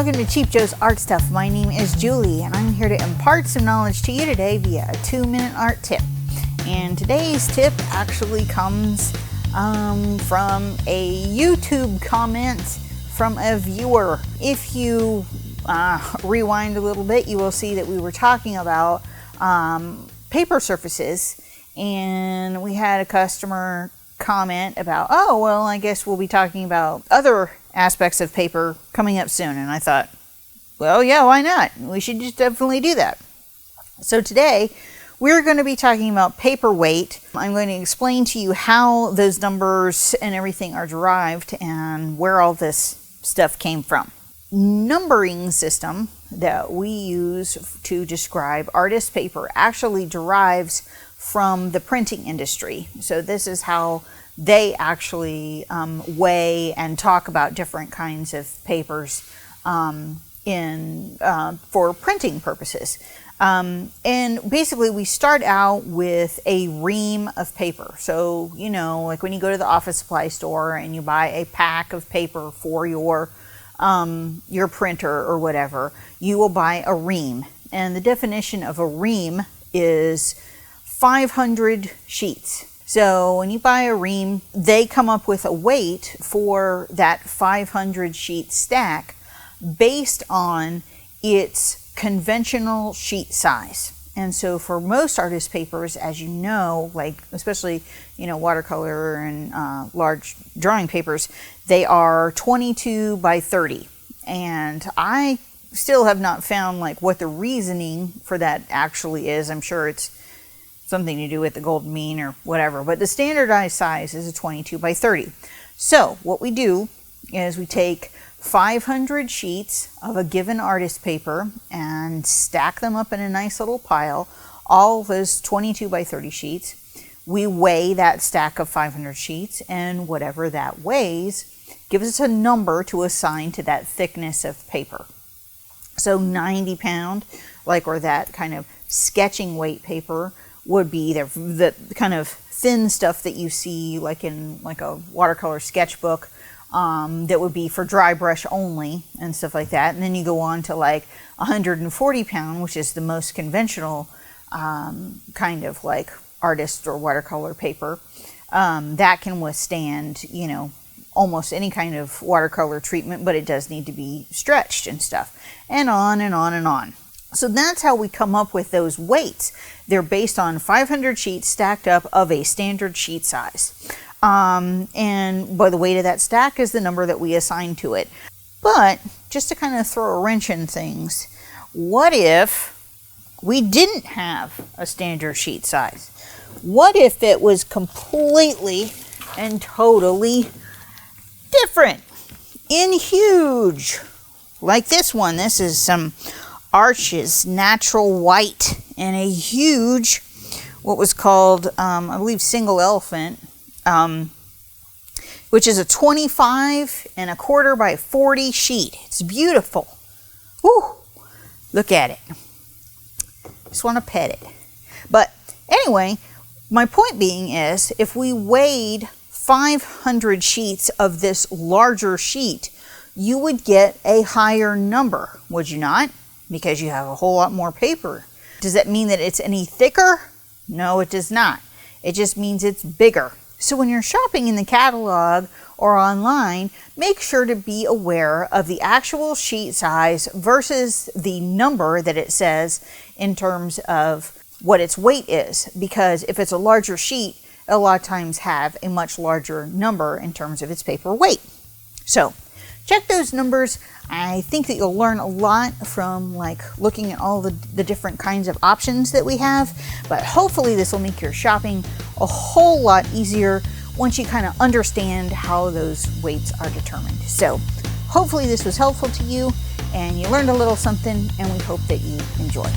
welcome to Cheap Joe's Art Stuff. My name is Julie, and I'm here to impart some knowledge to you today via a 2-minute art tip. And today's tip actually comes from a YouTube comment from a viewer. If you rewind a little bit, you will see that we were talking about paper surfaces, and we had a customer comment about, oh, well, I guess we'll be talking about other aspects of paper coming up soon. And I thought, well, yeah, why not? We should just definitely do that. So today we're going to be talking about paper weight. I'm going to explain to you how those numbers and everything are derived and where all this stuff came from. Numbering system that we use to describe artist paper actually derives from the printing industry. So this is how they actually weigh and talk about different kinds of papers for printing purposes. And basically we start out with a ream of paper. So, you know, like when you go to the office supply store and you buy a pack of paper for your printer or whatever, you will buy a ream. And the definition of a ream is 500 sheets. So when you buy a ream, they come up with a weight for that 500 sheet stack based on its conventional sheet size. And so for most artist papers, as you know, like especially, you know, watercolor and large drawing papers, they are 22 by 30. And I still have not found like what the reasoning for that actually is. I'm sure it's something to do with the golden mean or whatever, but the standardized size is a 22 by 30. So what we do is we take 500 sheets of a given artist paper and stack them up in a nice little pile, all those 22 by 30 sheets. We weigh that stack of 500 sheets, and whatever that weighs gives us a number to assign to that thickness of paper. So 90 pound, like, or that kind of sketching weight paper would be the kind of thin stuff that you see like in like a watercolor sketchbook, that would be for dry brush only and stuff like that. And then you go on to like 140 pound, which is the most conventional kind of like artist or watercolor paper, that can withstand, you know, almost any kind of watercolor treatment, but it does need to be stretched and stuff, and on and on and on. So that's how we come up with those weights. They're based on 500 sheets stacked up of a standard sheet size. And by the weight of that stack is the number that we assign to it. But just to kind of throw a wrench in things, what if we didn't have a standard sheet size? What if it was completely and totally different in huge? Like this one. This is some Arches Natural White and a huge, what was called, I believe, Single Elephant, which is a 25¼ by 40 sheet. It's beautiful. Whew, look at it. Just want to pet it. But anyway, my point being is, if we weighed 500 sheets of this larger sheet, you would get a higher number, would you not? Because you have a whole lot more paper. Does that mean that it's any thicker? No, it does not. It just means it's bigger. So when you're shopping in the catalog or online, make sure to be aware of the actual sheet size versus the number that it says in terms of what its weight is. Because if it's a larger sheet, a lot of times have a much larger number in terms of its paper weight. So check those numbers. I think that you'll learn a lot from like looking at all the different kinds of options that we have, but hopefully this will make your shopping a whole lot easier once you kind of understand how those weights are determined. So hopefully this was helpful to you and you learned a little something, and we hope that you enjoy.